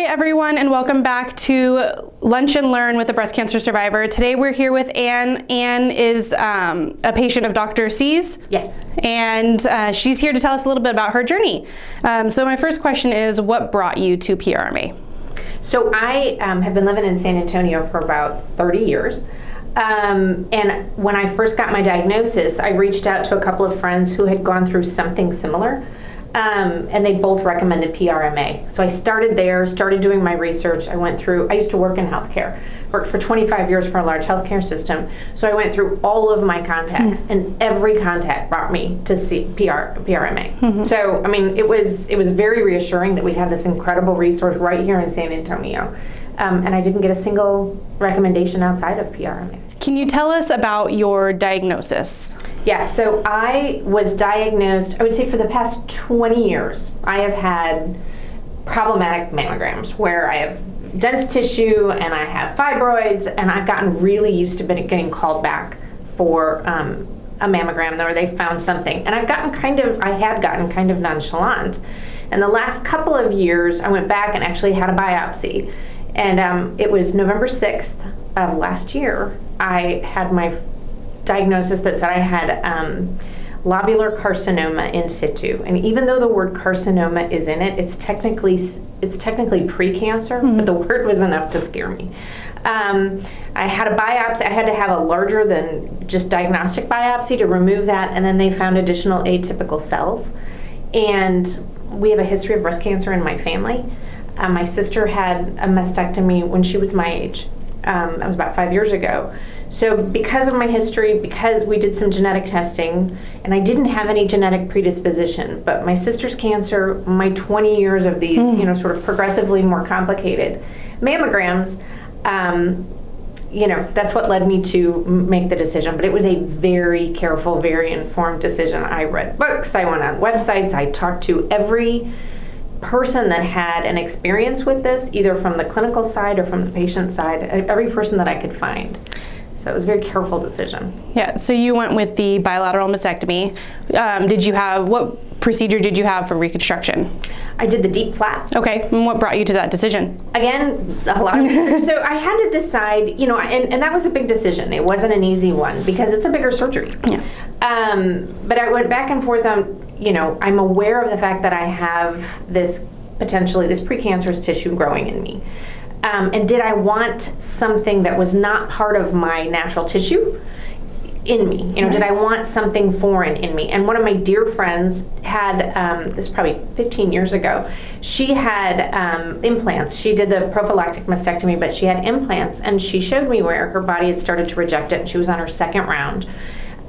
Hi everyone, and welcome back to Lunch and Learn with a breast cancer survivor. Today we're here with Anne. Anne is a patient of Dr. C's. Yes. And she's here to tell us a little bit about her journey. So my first question is, what brought you to PRMA? So I have been living in San Antonio for about 30 years. And when I first got my diagnosis, I reached out to a couple of friends who had gone through something similar. And they both recommended PRMA. So I started there, started doing my research. I used to work in healthcare, worked for 25 years for a large healthcare system. So I went through all of my contacts, and every contact brought me to see PRMA. So, I mean, it was very reassuring that we had this incredible resource right here in San Antonio. And I didn't get a single recommendation outside of PRMA. Can you tell us about your diagnosis? Yes, so I was diagnosed, I would say for the past 20 years, I have had problematic mammograms where I have dense tissue and I have fibroids, and I've gotten really used to getting called back for a mammogram where they found something. And I had gotten kind of nonchalant. And the last couple of years, I went back and actually had a biopsy. And it was November 6th of last year, I had my diagnosis that said I had lobular carcinoma in situ. And even though the word carcinoma is in it, it's technically precancer, but the word was enough to scare me. I had a biopsy. I had to have a larger than just diagnostic biopsy to remove that, and then they found additional atypical cells. And we have a history of breast cancer in my family. My sister had a mastectomy when she was my age. That was about 5 years ago. So because of my history, because we did some genetic testing, and I didn't have any genetic predisposition, but my sister's cancer, my 20 years of these, sort of progressively more complicated mammograms, that's what led me to make the decision. But it was a very careful, very informed decision. I read books, I went on websites, I talked to every person that had an experience with this, either from the clinical side or from the patient side, every person that I could find. So it was a very careful decision. Yeah, so you went with the bilateral mastectomy. What procedure did you have for reconstruction? I did the DIEP flap. Okay, and what brought you to that decision? Again, a lot of research. So I had to decide, and that was a big decision. It wasn't an easy one because it's a bigger surgery. Yeah. But I went back and forth on, I'm aware of the fact that I have this precancerous tissue growing in me. And did I want something that was not part of my natural tissue in me? Did I want something foreign in me? And one of my dear friends had, this probably 15 years ago, she had implants. She did the prophylactic mastectomy, but she had implants, and she showed me where her body had started to reject it, and she was on her second round.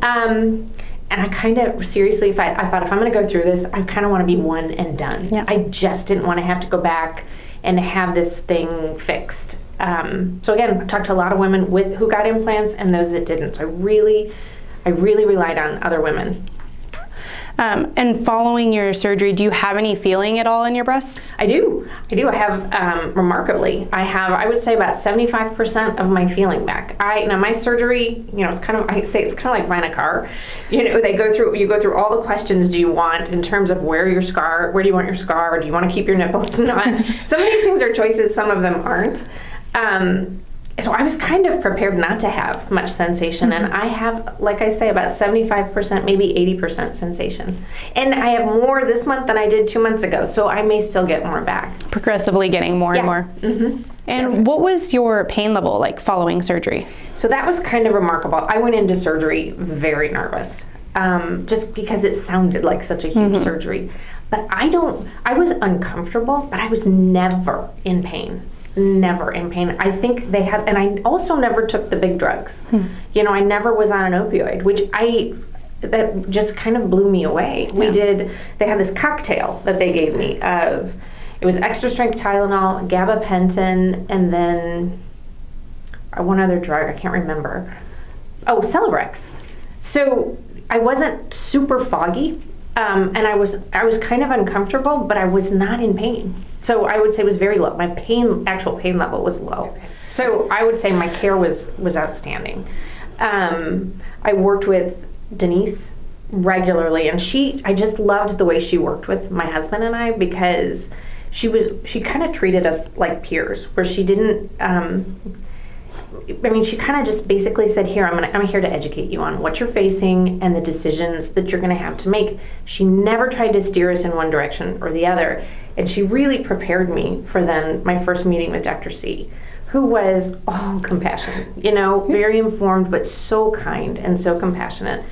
And I kind of, seriously, I thought if I'm going to go through this, I kind of want to be one and done. Yeah. I just didn't want to have to go back and have this thing fixed. So again, I talked to a lot of women who got implants and those that didn't. So I really relied on other women. And following your surgery, do you have any feeling at all in your breasts? I do. I have, remarkably, I would say about 75% of my feeling back. My surgery, it's kind of like buying a car. You go through all the questions do you want in terms of where do you want your scar? Do you want to keep your nipples? Not. Some of these things are choices, some of them aren't. So I was kind of prepared not to have much sensation, and I have, like I say, about 75%, maybe 80% sensation. And I have more this month than I did 2 months ago, so I may still get more back. Progressively getting more and more. Mm-hmm. And what was your pain level like following surgery? So that was kind of remarkable. I went into surgery very nervous, just because it sounded like such a huge surgery. But I was uncomfortable, but I was never in pain. Never in pain. I think they had, and I also never took the big drugs. I never was on an opioid, which that just kind of blew me away. Yeah. They had this cocktail that they gave me it was extra strength Tylenol, gabapentin, and then one other drug, I can't remember. Oh, Celebrex. So I wasn't super foggy, and I was kind of uncomfortable, but I was not in pain. So I would say it was very low. My actual pain level was low. So I would say my care was outstanding. I worked with Denise regularly, and I just loved the way she worked with my husband and I, because she kind of treated us like peers, where she didn't, she kind of just basically said, here, I'm here to educate you on what you're facing and the decisions that you're going to have to make. She never tried to steer us in one direction or the other. And she really prepared me for then my first meeting with Dr. C, who was all compassion, very informed, but so kind and so compassionate.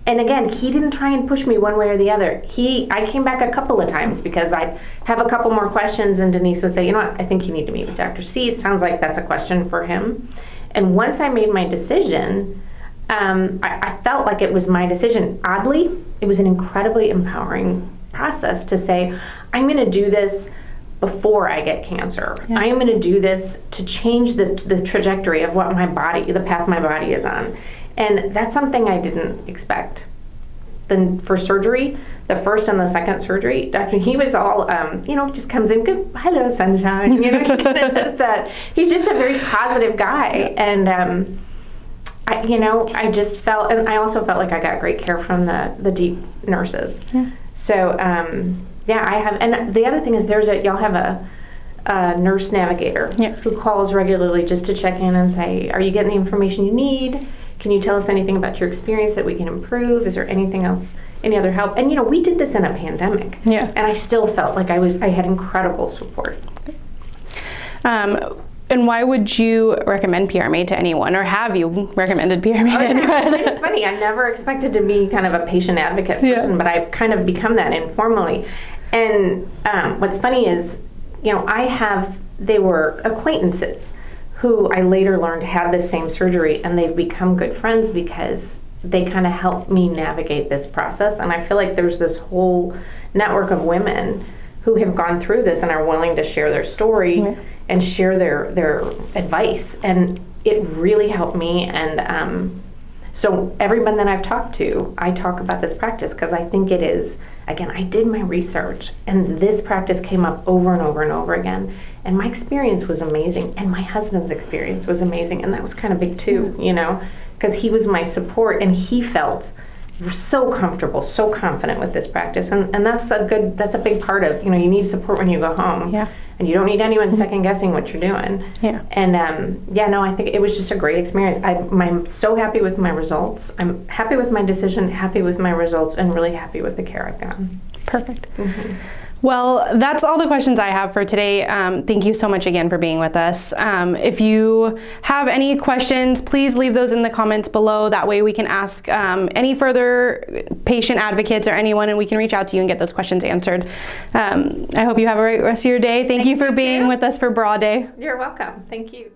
And again, he didn't try and push me one way or the other. I came back a couple of times because I'd have a couple more questions, and Denise would say, you know what, I think you need to meet with Dr. C. It sounds like that's a question for him. And once I made my decision, I felt like it was my decision. Oddly, it was an incredibly empowering process to say, I'm going to do this before I get cancer. Yeah. I am going to do this to change the trajectory of what my body, the path my body is on. And that's something I didn't expect. Then for surgery, the first and the second surgery, he was all, just comes in, good, hello, sunshine. He kind of does that. He's just a very positive guy. And, I just felt, and I also felt like I got great care from the DIEP nurses. Yeah. So, I have, and the other thing is y'all have a nurse navigator who calls regularly just to check in and say, are you getting the information you need? Can you tell us anything about your experience that we can improve? Is there anything else, any other help? And we did this in a pandemic. Yeah. And I still felt like I had incredible support. And why would you recommend PRMA to anyone, or have you recommended PRMA to anyone? It's funny, I never expected to be kind of a patient advocate person, but I've kind of become that informally. And what's funny is, they were acquaintances who I later learned had the same surgery, and they've become good friends because they kind of helped me navigate this process. And I feel like there's this whole network of women who have gone through this and are willing to share their story and share their advice. And it really helped me. And so everyone that I've talked to, I talk about this practice because I think it is, again, I did my research, and this practice came up over and over and over again. And my experience was amazing, and my husband's experience was amazing, and that was kind of big too, because he was my support, and he felt so comfortable, so confident with this practice, and that's a big part of, you need support when you go home, and you don't need anyone second guessing what you're doing. And I think it was just a great experience. I'm so happy with my results. I'm happy with my decision, happy with my results, and really happy with the care I've gotten. Perfect. Mm-hmm. Well, that's all the questions I have for today. Thank you so much again for being with us. If you have any questions, please leave those in the comments below. That way we can ask any further patient advocates or anyone, and we can reach out to you and get those questions answered. I hope you have a great rest of your day. Thank you for being with us for Bra Day. You're welcome. Thank you.